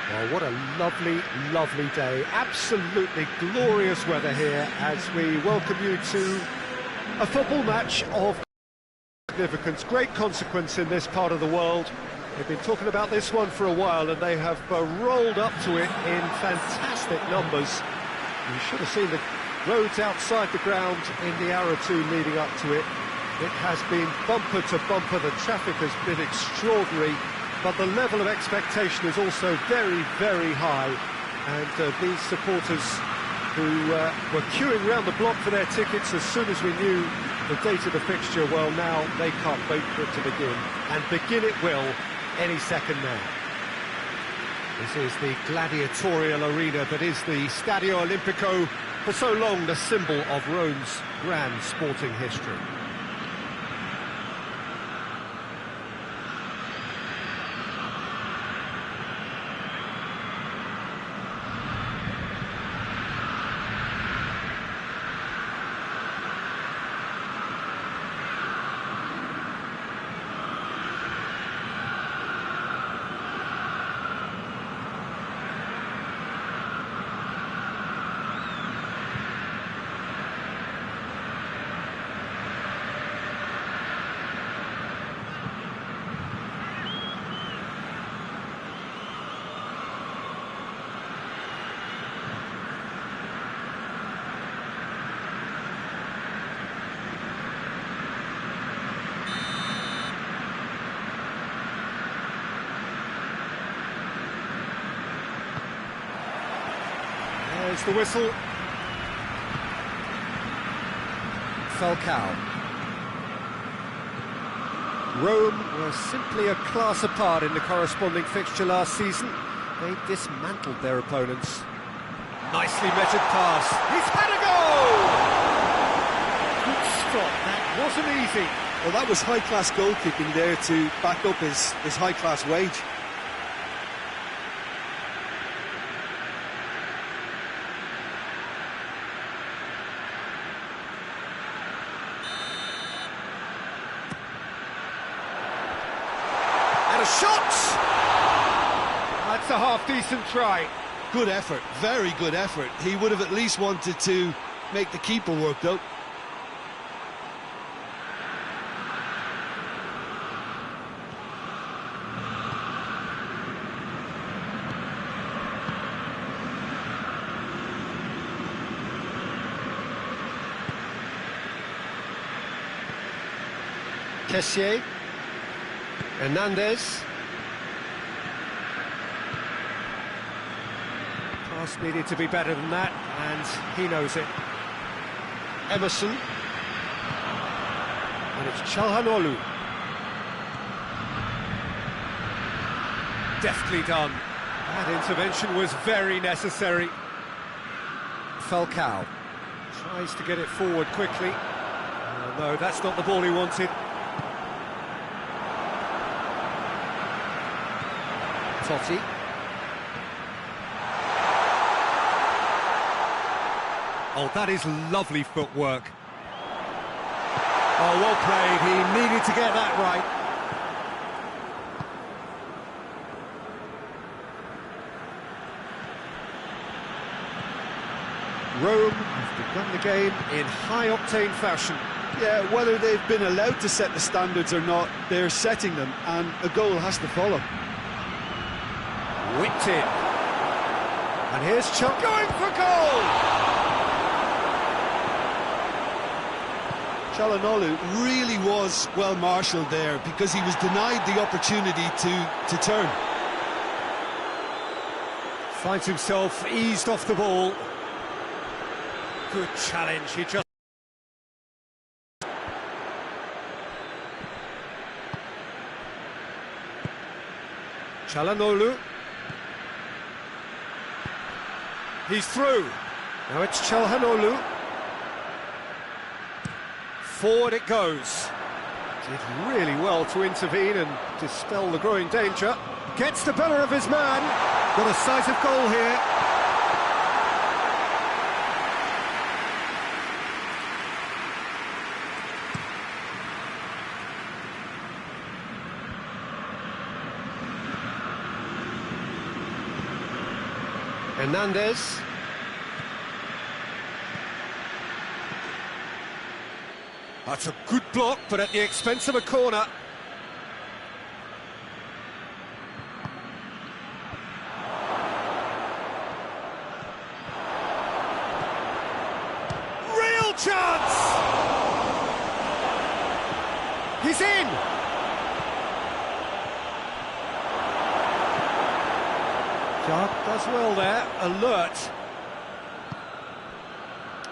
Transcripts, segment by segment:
Well, what a lovely, lovely day. Absolutely glorious weather here as we welcome you to a football match of significance, great consequence in this part of the world. They've been talking about this one for a while and they have rolled up to it in fantastic numbers. You should have seen the roads outside the ground in the hour or two leading up to it. It has been bumper to bumper, the traffic has been extraordinary, but the level of expectation is also very, very high. And these supporters who were queuing round the block for their tickets as soon as we knew the date of the fixture, well, now they can't wait for it to begin. And begin it will any second now. This is the gladiatorial arena that is the Stadio Olimpico, for so long the symbol of Rome's grand sporting history. There's the whistle. Falcao. Rome were simply a class apart in the corresponding fixture last season. They dismantled their opponents. Nicely measured pass. He's had a goal! Good stop, that wasn't easy. Well, that was high-class goalkeeping there to back up his high-class wage. Shot! That's a half-decent try. Good effort, very good effort. He would have at least wanted to make the keeper work, though. Kessié. Hernandez. Pass needed to be better than that, and he knows it. Emerson. And it's Çalhanoğlu. Deftly done. That intervention was very necessary. Falcao tries to get it forward quickly. Oh, no, that's not the ball he wanted. Totti. Oh, that is lovely footwork. Oh, well played. He needed to get that right. Rome have begun the game in high-octane fashion. Yeah, whether they've been allowed to set the standards or not, they're setting them, and a goal has to follow. Whipped in. And here's Chuck going for goal! Çalhanoğlu really was well marshalled there because he was denied the opportunity to turn. Finds himself eased off the ball. Good challenge, he just... Çalhanoğlu. He's through. Now it's Çalhanoğlu. Forward it goes. Did really well to intervene and dispel the growing danger. Gets the better of his man. Got a sight of goal here. Hernandez. That's a good block, but at the expense of a corner. Real chance! He's in! Sharp does well there, alert.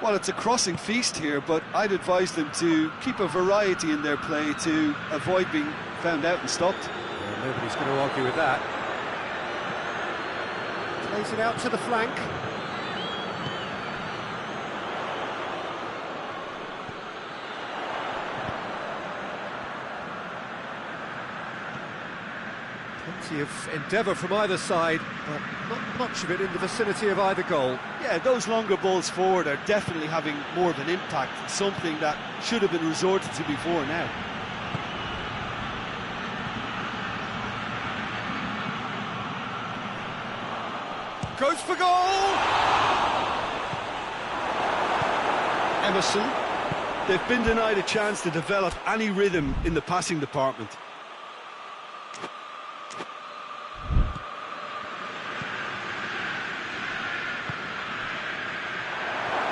Well, it's a crossing feast here, but I'd advise them to keep a variety in their play to avoid being found out and stopped. Well, nobody's going to argue with that. Plays it out to the flank. Plenty of endeavour from either side, but not much of it in the vicinity of either goal. Yeah, those longer balls forward are definitely having more of an impact, something that should have been resorted to before now. Goes for goal! Emerson, they've been denied a chance to develop any rhythm in the passing department.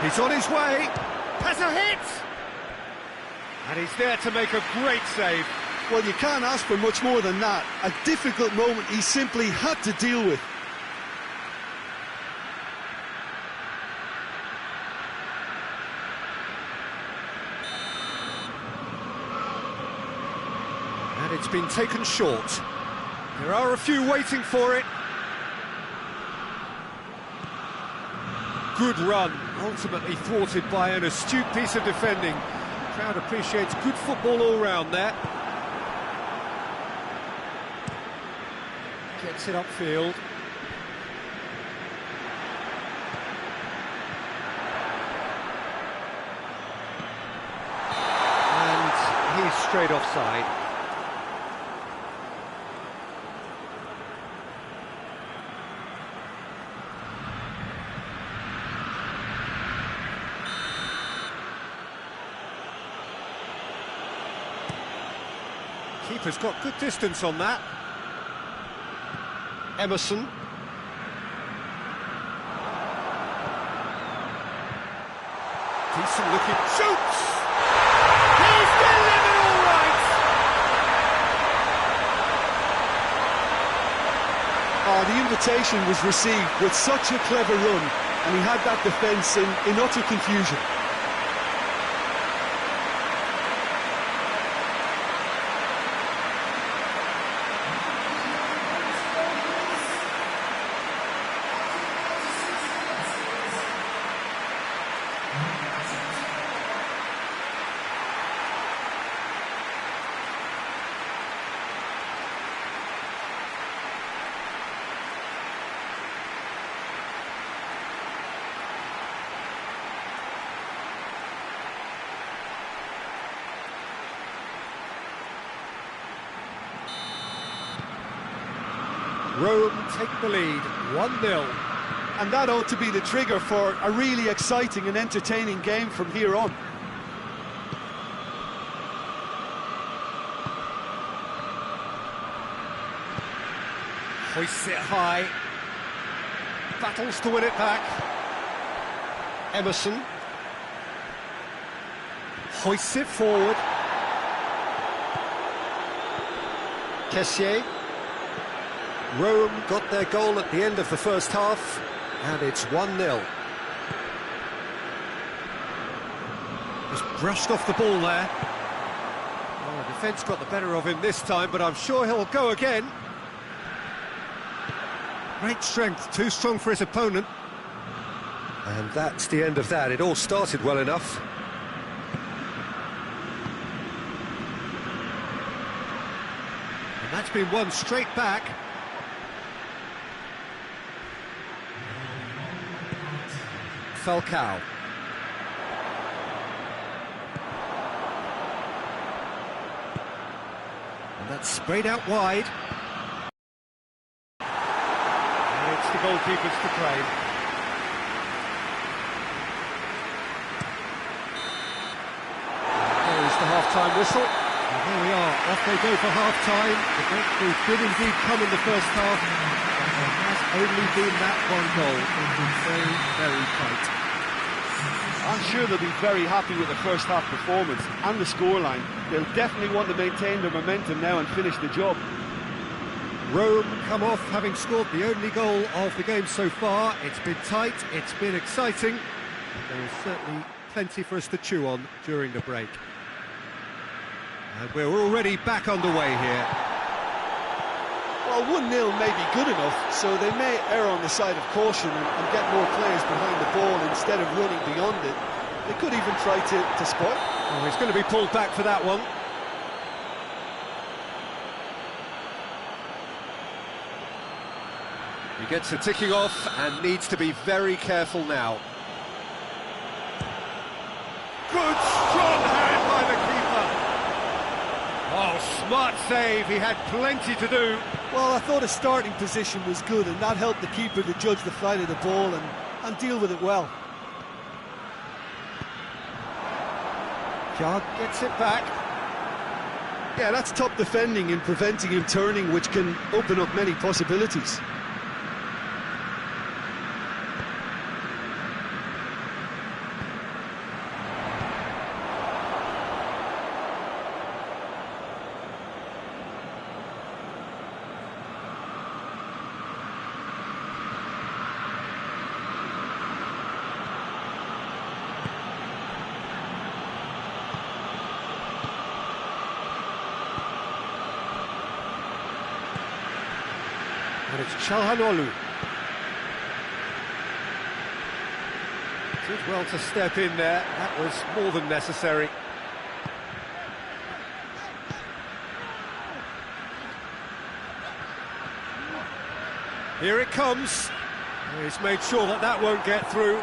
He's on his way, has a hit! And he's there to make a great save. Well, you can't ask for much more than that. A difficult moment he simply had to deal with. And it's been taken short. There are a few waiting for it. Good run, ultimately thwarted by an astute piece of defending. The crowd appreciates good football all round there. Gets it upfield. And he's straight offside. Keeper's got good distance on that. Emerson. Decent looking. Shoots! He's delivered all right! Oh, the invitation was received with such a clever run, and he had that defence in utter confusion. Rome take the lead, 1-0. And that ought to be the trigger for a really exciting and entertaining game from here on. Hoists it high. Battles to win it back. Emerson. Hoists it forward. Kessié. Rome got their goal at the end of the first half, and it's 1-0. Just brushed off the ball there. Well, the defence got the better of him this time, but I'm sure he'll go again. Great strength, too strong for his opponent. And that's the end of that. It all started well enough. And that's been won straight back. Falcao. And that's sprayed out wide. And it's the goalkeepers to claim. the half-time whistle. And here we are, off they go for half-time. The breakthrough did indeed come in the first half, but there has only been that one goal. It's been very, very tight. I'm sure they'll be very happy with the first half performance and the scoreline. They'll definitely want to maintain their momentum now and finish the job. Rome come off having scored the only goal of the game so far. It's been tight, it's been exciting. There is certainly plenty for us to chew on during the break. And we're already back underway here. Well, 1-0 may be good enough, so they may err on the side of caution and get more players behind the ball instead of running beyond it. They could even try to spoil. Oh, he's going to be pulled back for that one. He gets a ticking off and needs to be very careful now. Good strong hand by the keeper. Oh, smart save, he had plenty to do. Well, I thought his starting position was good, and that helped the keeper to judge the flight of the ball and deal with it well. Jag gets it back. Yeah, that's top defending and preventing him turning, which can open up many possibilities. And it's Çalhanoğlu. Did well to step in there, that was more than necessary. Here it comes. He's made sure that that won't get through.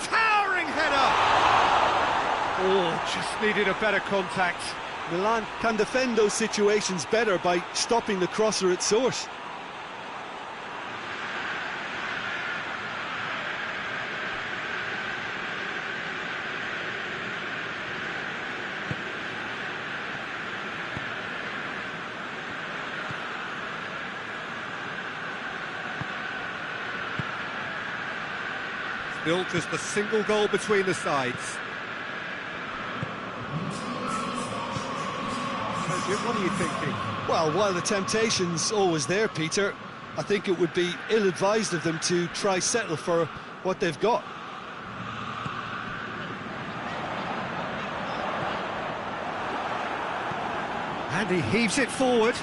Towering header! Oh, just needed a better contact. Milan can defend those situations better by stopping the crosser at source. Still just a single goal between the sides. What are you thinking? Well, while the temptation's always there, Peter, I think it would be ill-advised of them to try settle for what they've got. And he heaves it forward.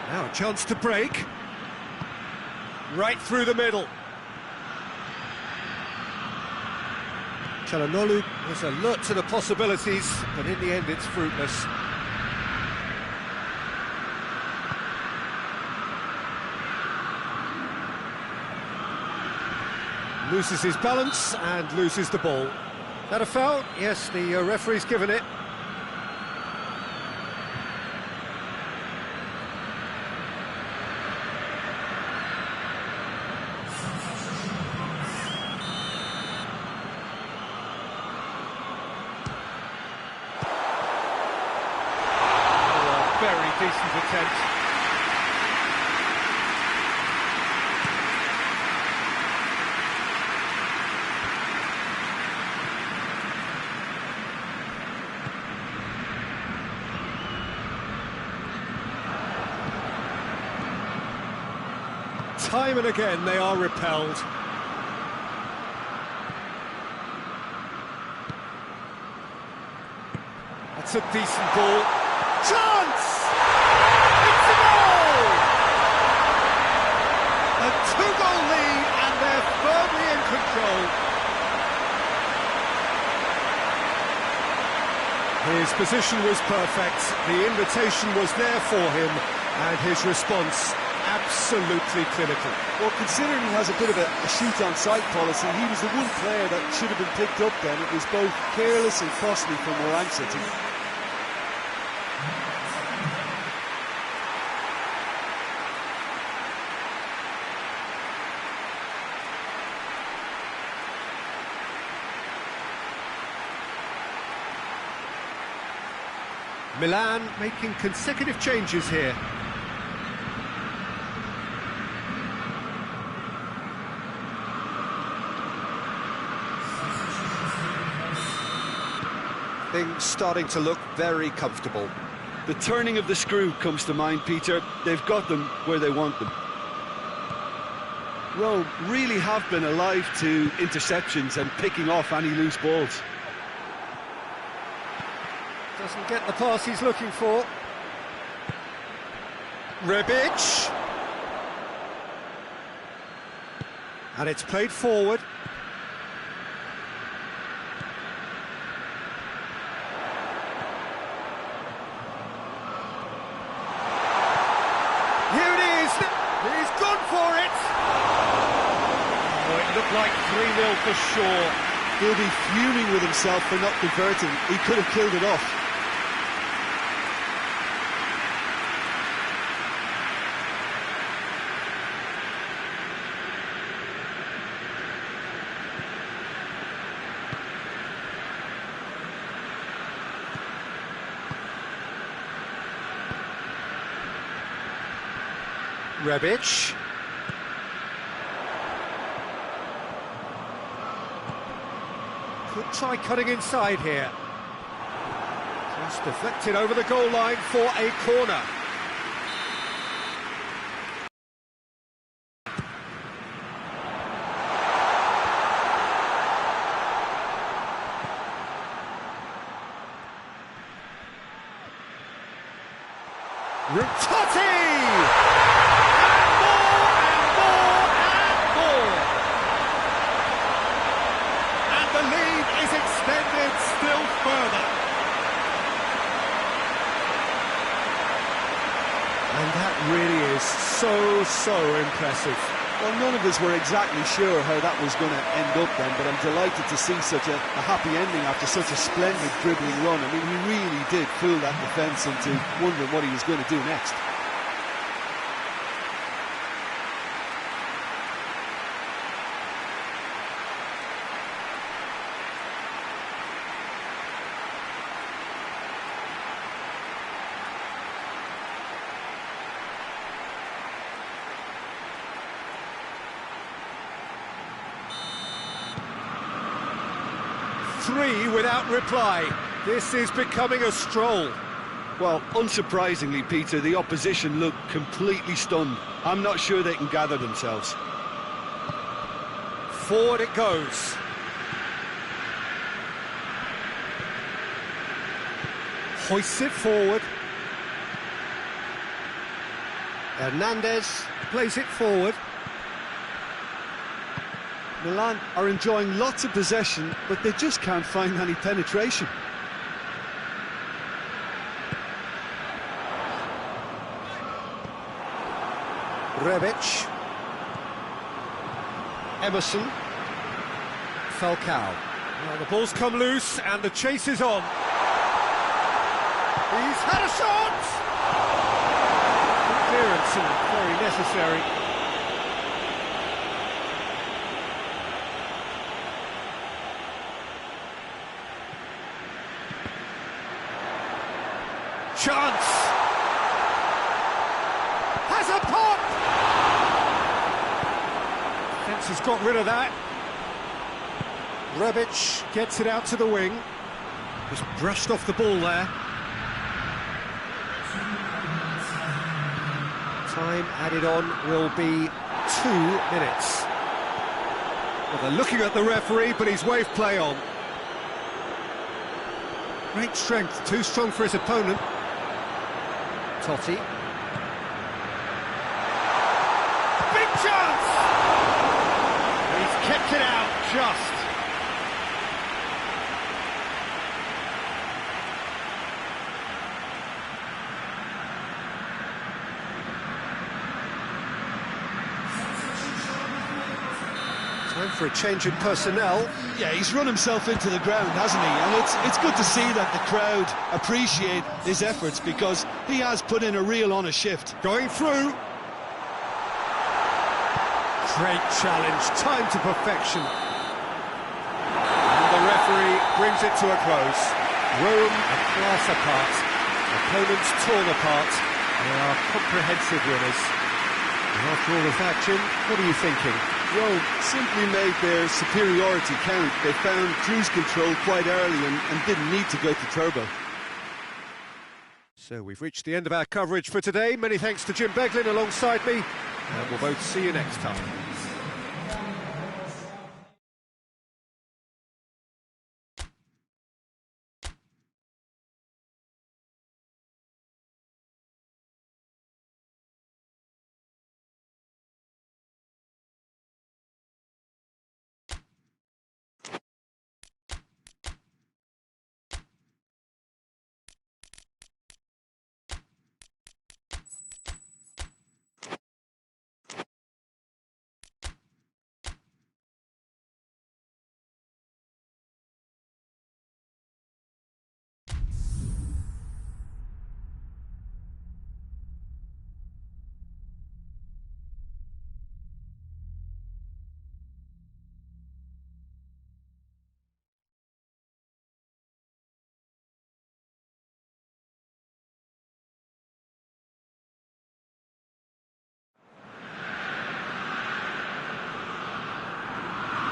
Now a chance to break. Right through the middle. Çalhanoğlu was alert to the possibilities, but in the end it's fruitless. Loses his balance and loses the ball. That a foul? Yes, the referee's given it. Very decent attempt. Time and again they are repelled. That's a decent ball. Chance! It's a goal! A two-goal lead and they're firmly in control. His position was perfect, the invitation was there for him, and his response absolutely clinical. Well, considering he has a bit of a shoot-on-sight policy, he was the one player that should have been picked up then. It was both careless and costly from Moran City. Milan making consecutive changes here. Things starting to look very comfortable. The turning of the screw comes to mind, Peter. They've got them where they want them. Rome really have been alive to interceptions and picking off any loose balls. Doesn't get the pass he's looking for. Rebic. And it's played forward. Here it is. He's gone for it. Oh, it looked like 3-0 for sure. He'll be fuming with himself for not converting. He could have killed it off. Rebic. Could try cutting inside here. Just deflected over the goal line for a corner. Rutotti! Extended still further. And that really is so impressive. Well, none of us were exactly sure how that was going to end up then, but I'm delighted to see such a happy ending after such a splendid dribbling run. I mean, he really did fool that defence into wondering what he was going to do next. Three without reply. This is becoming a stroll. Well, unsurprisingly, Peter, the opposition look completely stunned. I'm not sure they can gather themselves. Forward it goes. Hoists it forward. Hernandez plays it forward. Milan are enjoying lots of possession, but they just can't find any penetration. Rebic. Emerson. Falcao. Well, the ball's come loose and the chase is on. He's had a shot! Clearance and very necessary. Chance! Has a pop! Fence has got rid of that. Rebic gets it out to the wing. Just brushed off the ball there. Time added on will be 2 minutes. Well, they're looking at the referee, but he's waved play on. Great strength, too strong for his opponent. Totti. Big chance! He's kept it out, just. Time for a change in personnel. Yeah, he's run himself into the ground, hasn't he? And it's good to see that the crowd appreciate his efforts because he has put in a real honest shift. Going through. Great challenge, time to perfection. And the referee brings it to a close. Rome a class apart. Opponents torn apart. They are comprehensive winners. And after all of that, Jim, what are you thinking? Rome simply made their superiority count. They found cruise control quite early and didn't need to go to turbo. So we've reached the end of our coverage for today. Many thanks to Jim Beglin alongside me, and we'll both see you next time.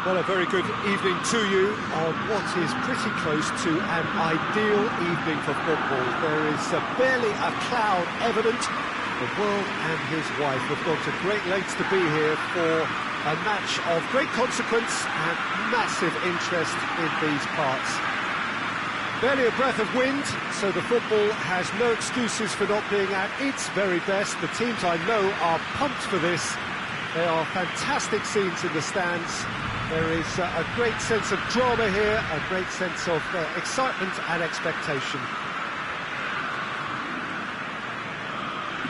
Well, a very good evening to you on what is pretty close to an ideal evening for football. There is barely a cloud evident. The world and his wife have gone to great lengths to be here for a match of great consequence and massive interest in these parts. Barely a breath of wind, so the football has no excuses for not being at its very best. The teams I know are pumped for this. There are fantastic scenes in the stands. There is a great sense of drama here, a great sense of excitement and expectation.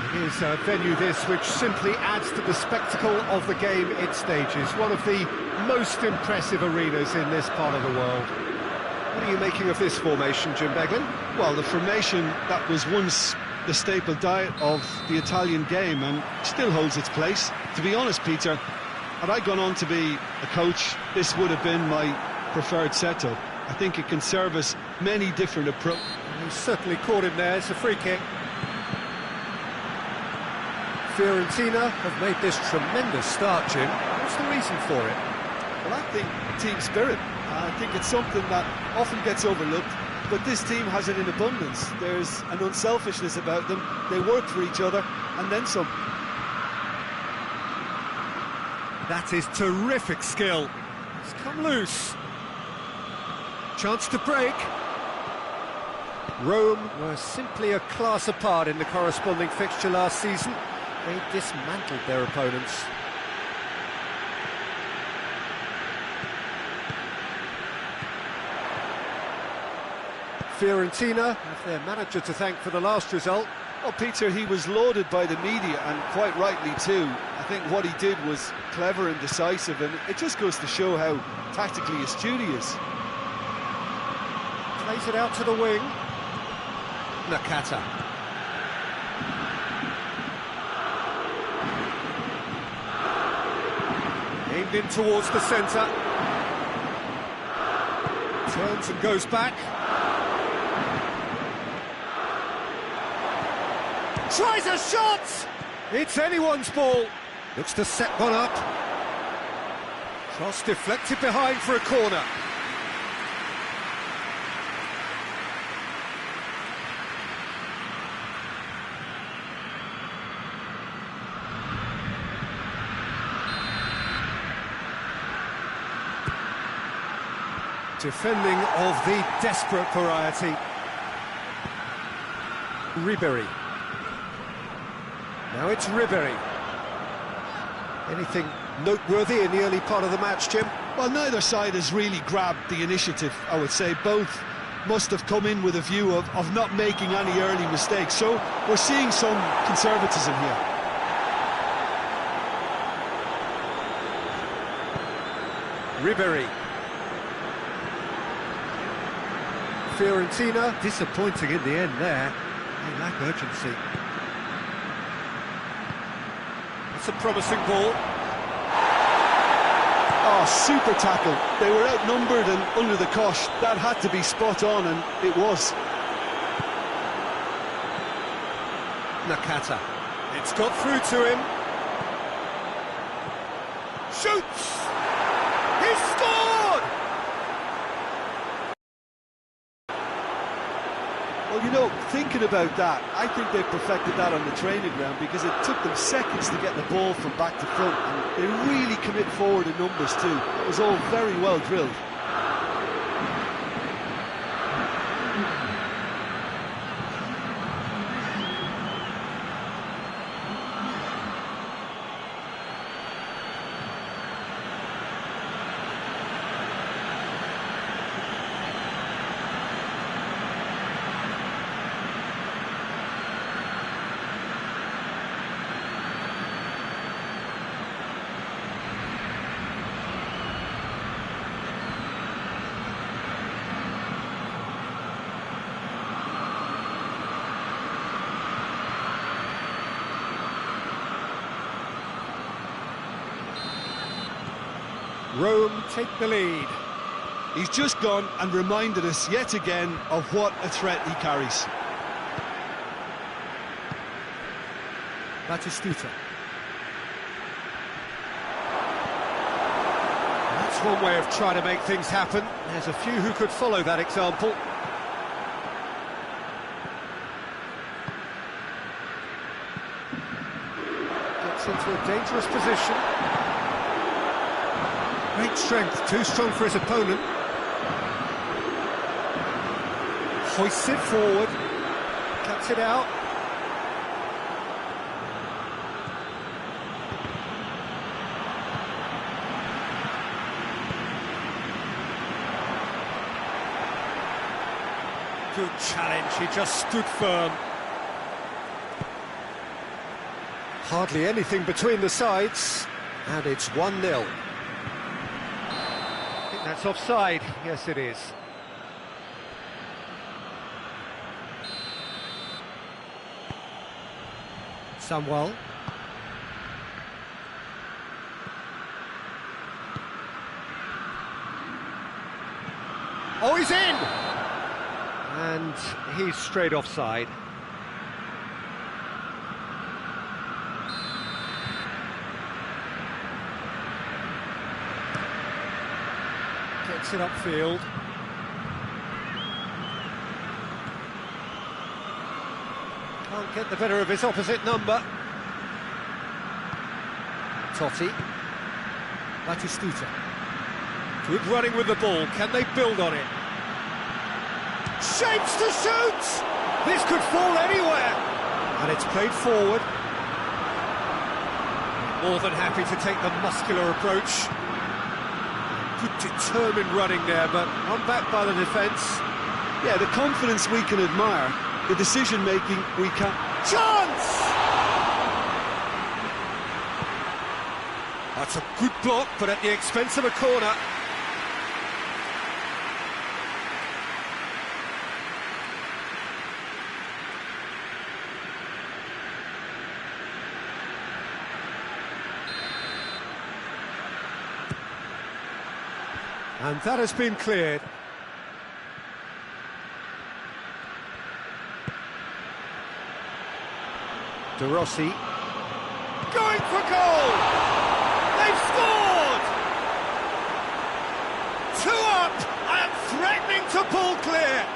It is a venue this which simply adds to the spectacle of the game it stages. One of the most impressive arenas in this part of the world. What are you making of this formation, Jim Beglin? Well, the formation that was once the staple diet of the Italian game and still holds its place. To be honest, Peter, had I gone on to be a coach, this would have been my preferred setup. I think it can service many different approaches. He's certainly caught him there. It's a free kick. Fiorentina have made this tremendous start, Jim. What's the reason for it? Well, I think team spirit. I think it's something that often gets overlooked, but this team has it in abundance. There's an unselfishness about them. They work for each other, and then some. That is terrific skill. It's come loose. Chance to break. Rome were simply a class apart in the corresponding fixture last season. They dismantled their opponents. Fiorentina have their manager to thank for the last result. Well, Peter, he was lauded by the media, and quite rightly too. I think what he did was clever and decisive, and it just goes to show how tactically astute he is. Plays it out to the wing. Nakata. Aimed in towards the centre. Turns and goes back. Tries a shot! It's anyone's ball. Looks to set one up. Cross deflected behind for a corner. Defending of the desperate variety. Ribery. Now it's Ribery. Anything noteworthy in the early part of the match, Jim? Well, neither side has really grabbed the initiative, I would say. Both must have come in with a view of not making any early mistakes. So we're seeing some conservatism here. Ribery. Fiorentina, disappointing in the end there. They lack urgency. It's a promising ball. Oh, super tackle. They were outnumbered and under the cosh. That had to be spot on, and it was. Nakata. It's got through to him. Shoots! He scored! Well, you know, thinking about that, I think they perfected that on the training ground because it took them seconds to get the ball from back to front, and they really commit forward in numbers too. It was all very well drilled. Rome take the lead. He's just gone and reminded us yet again of what a threat he carries. Batistuta. That's one way of trying to make things happen. There's a few who could follow that example. Gets into a dangerous position. Great strength, too strong for his opponent. Hoists it forward, cuts it out. Good challenge, he just stood firm. Hardly anything between the sides, and it's 1-0. That's offside. Yes, it is. Samuel. Oh, he's in! And he's straight offside. Gets it upfield. Can't get the better of his opposite number. Totti. Batistuta. Good running with the ball. Can they build on it? Shapes to shoot! This could fall anywhere. And it's played forward. More than happy to take the muscular approach. Good determined running there, but run back by the defence. Yeah, the confidence we can admire, the decision-making we can... Chance! That's a good block, but at the expense of a corner. And that has been cleared. De Rossi. Going for goal! They've scored! 2 up and threatening to pull clear.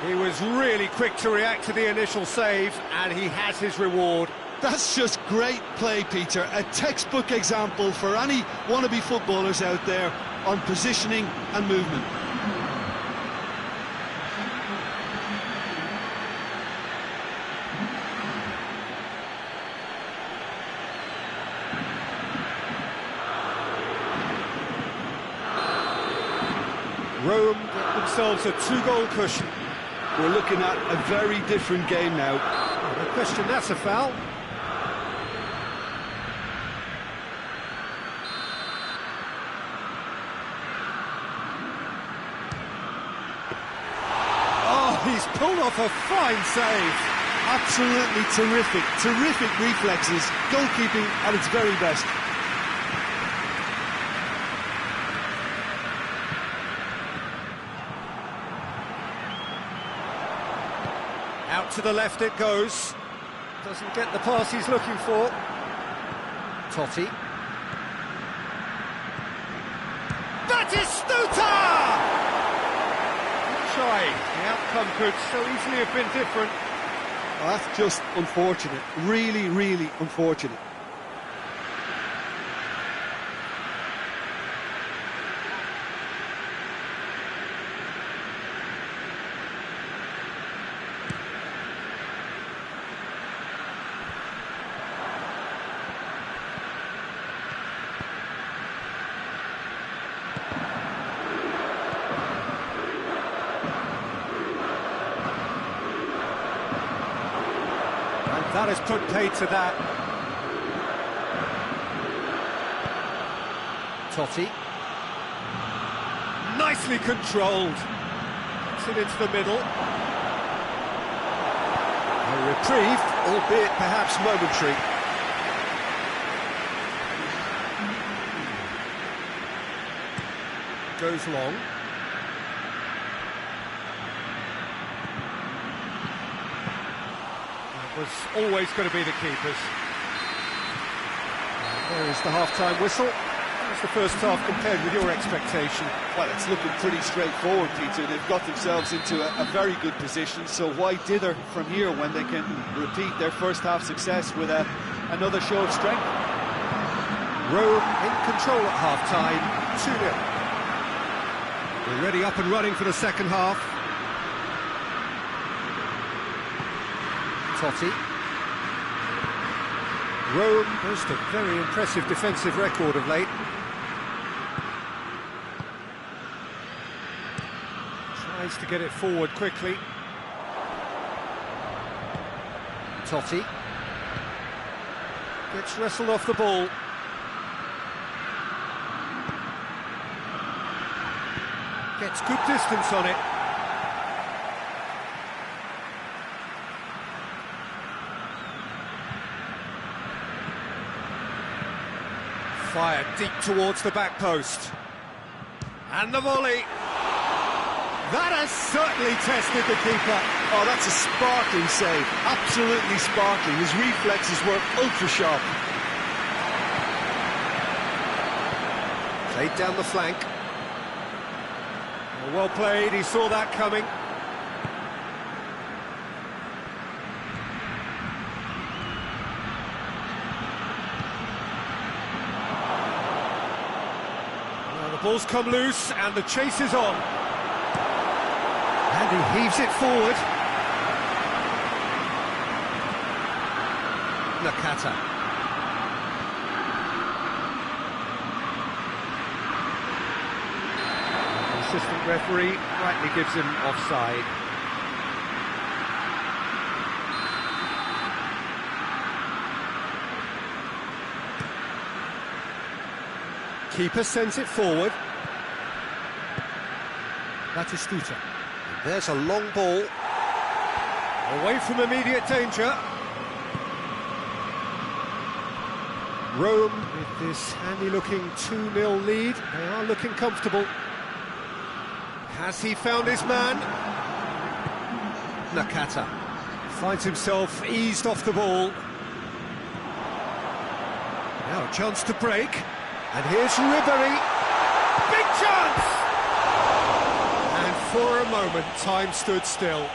He was really quick to react to the initial save, and he has his reward. That's just great play, Peter. A textbook example for any wannabe footballers out there on positioning and movement. Rome get themselves a 2-goal cushion. We're looking at a very different game now. No question, that's a foul. He's pulled off a fine save. Absolutely terrific reflexes. Goalkeeping at its very best. Out to the left it goes. Doesn't get the pass he's looking for. Totti. Batistuta! Trying. The outcome could so easily have been different. Well, that's just unfortunate. Really, really unfortunate. That has put paid to that. Totti. Nicely controlled. Gets it into the middle. A reprieve, albeit perhaps momentary. Goes long. Was always going to be the keepers. There is the half-time whistle. How's the first half compared with your expectation? Well, it's looking pretty straightforward, Peter. They've got themselves into a very good position, so why dither from here when they can repeat their first half success with another show of strength? Rome in control at half-time, 2-0. We're ready up and running for the second half. Totti. Rome boast a very impressive defensive record of late. Tries to get it forward quickly. Totti. Gets wrestled off the ball. Gets good distance on it. Fired deep towards the back post. And the volley. That has certainly tested the keeper. Oh, that's a sparkling save. Absolutely sparkling. His reflexes were ultra-sharp. Played down the flank. Well played, he saw that coming. Ball's come loose and the chase is on. And he heaves it forward. Nakata. The assistant referee rightly gives him offside. Keeper sends it forward. Batistuta. There's a long ball. Away from immediate danger. Rome with this handy-looking 2-0 lead. They are looking comfortable. Has he found his man? Nakata finds himself eased off the ball. Now a chance to break. And here's Ribery. Big chance! And for a moment, time stood still.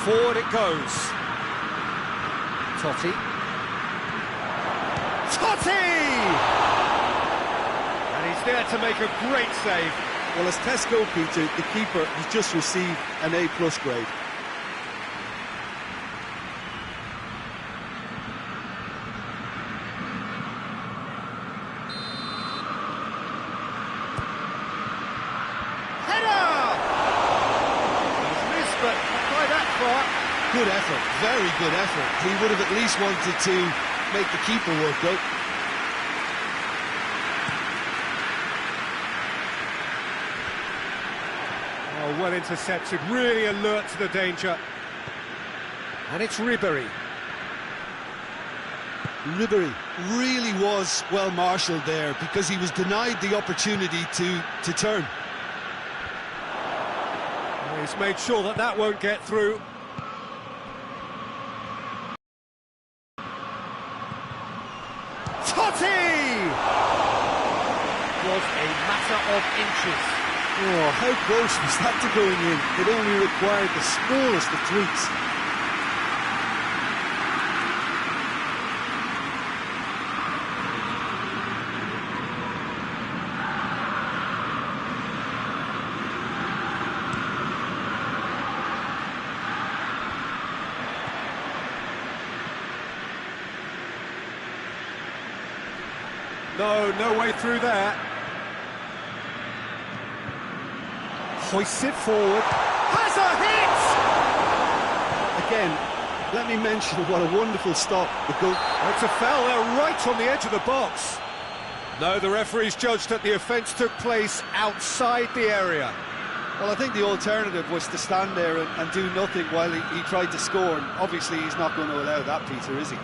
Forward it goes. Totti. Totti! And he's there to make a great save. Well, as Tesco, Peter, the keeper has just received an A+ grade. Good effort, very good effort. He would have at least wanted to make the keeper work, though. well intercepted, really alert to the danger. And it's Ribery. Ribery really was well marshalled there because he was denied the opportunity to turn. Well, he's made sure that that won't get through. Totti! Was a matter of inches. Oh, how close was that to going in? It only required the smallest of tweaks. No way through there. Hoists it forward. Has a hit! Again, let me mention what a wonderful stop the goal. It's a foul there, right on the edge of the box. No, the referee's judged that the offence took place outside the area. Well, I think the alternative was to stand there and do nothing while he tried to score. And obviously, he's not going to allow that, Peter, is he?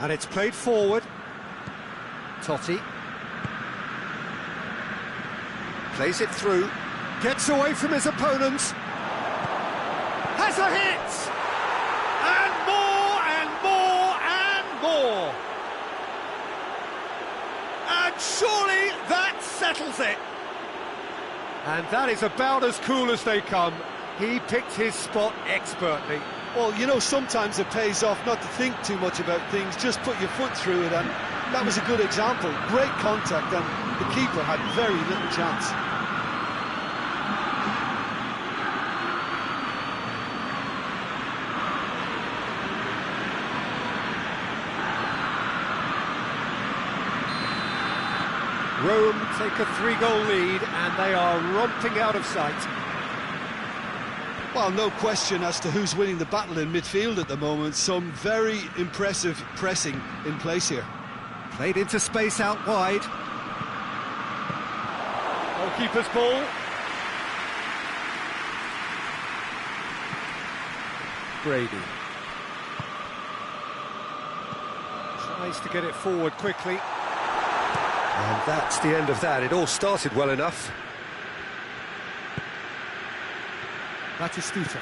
And it's played forward. Totti. Plays it through. Gets away from his opponents. Has a hit! And more, and more, and more! And surely that settles it! And that is about as cool as they come. He picked his spot expertly. Well, you know, sometimes it pays off not to think too much about things, just put your foot through it, and that was a good example. Great contact, and the keeper had very little chance. Rome take a 3-goal lead, and they are romping out of sight. Well, no question as to who's winning the battle in midfield at the moment. Some very impressive pressing in place here. Played into space out wide. Goalkeeper's ball. Brady. Tries to get it forward quickly. And that's the end of that. It all started well enough. Batistuta.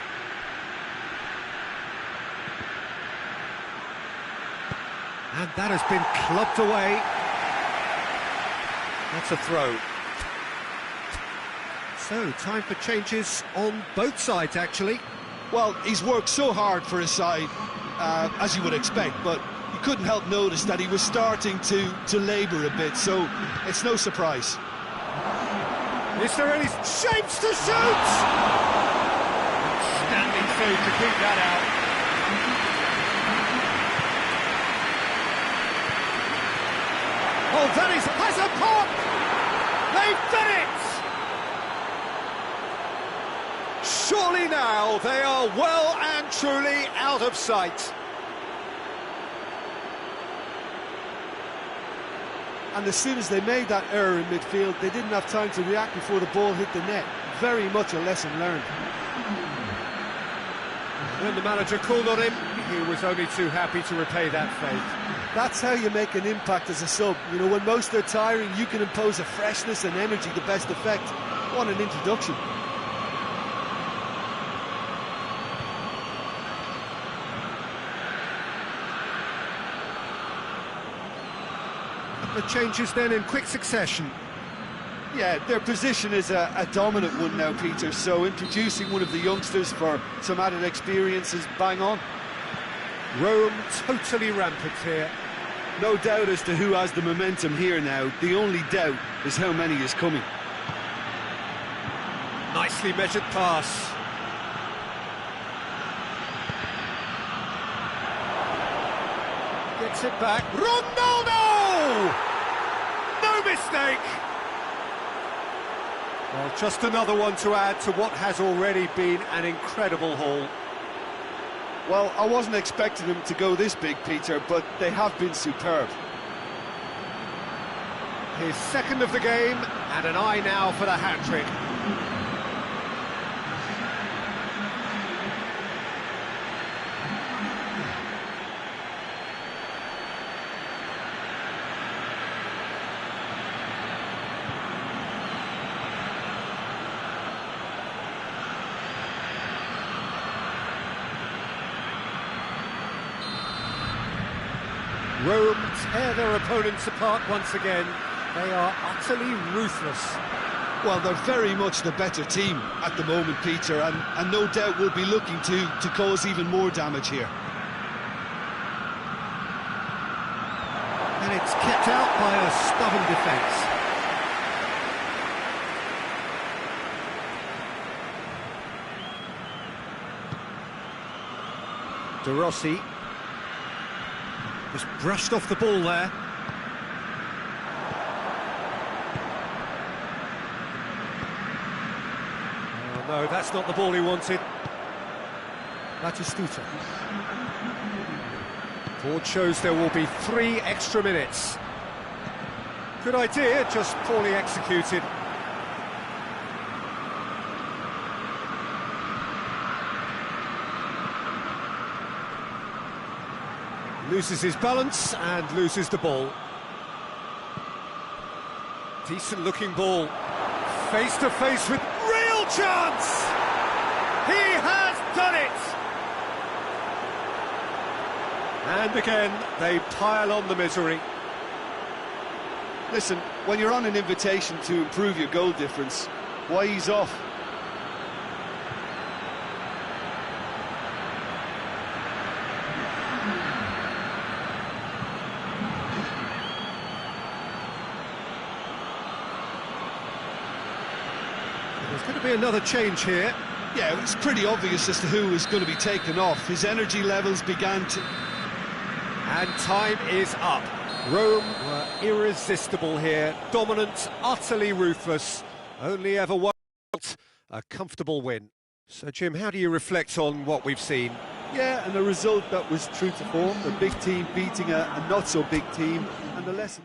And that has been clubbed away. That's a throw. So, time for changes on both sides, actually. Well, he's worked so hard for his side, as you would expect, but you couldn't help notice that he was starting to labour a bit, so it's no surprise. Is there any shapes to shoot? Standing save to keep that out. Oh, that has a pop! They've done it! Surely now they are well and truly out of sight. And as soon as they made that error in midfield, they didn't have time to react before the ball hit the net. Very much a lesson learned. When the manager called on him, he was only too happy to repay that faith. That's how you make an impact as a sub. You know, when most are tiring, you can impose a freshness and energy to best effect. What an introduction. The changes then in quick succession. Yeah, their position is a dominant one now, Peter, so introducing one of the youngsters for some added experience is bang on. Rome totally rampant here. No doubt as to who has the momentum here now. The only doubt is how many is coming. Nicely measured pass. Gets it back. Ronaldo! No mistake! Well, just another one to add to what has already been an incredible haul. Well, I wasn't expecting them to go this big, Peter, but they have been superb. His second of the game, and an eye now for the hat-trick. Rome tear their opponents apart once again. They are utterly ruthless. Well, they're very much the better team at the moment, Peter, and no doubt will be looking to cause even more damage here. And it's kept out by a stubborn defence. De Rossi. Just brushed off the ball there. Oh, no, that's not the ball he wanted. Batistuta. Board shows there will be 3 extra minutes. Good idea, just poorly executed. Loses his balance and loses the ball. Decent looking ball. Face to face with real chance! He has done it! And again, they pile on the misery. Listen, when you're on an invitation to improve your goal difference, why ease off? There's going to be another change here. Yeah, it was pretty obvious as to who was going to be taken off. His energy levels began to... And time is up. Rome were irresistible here, dominant, utterly ruthless, only ever one, a comfortable win. So, Jim, how do you reflect on what we've seen? Yeah, and a result that was true to form, a big team beating a not-so-big team, and the lesson...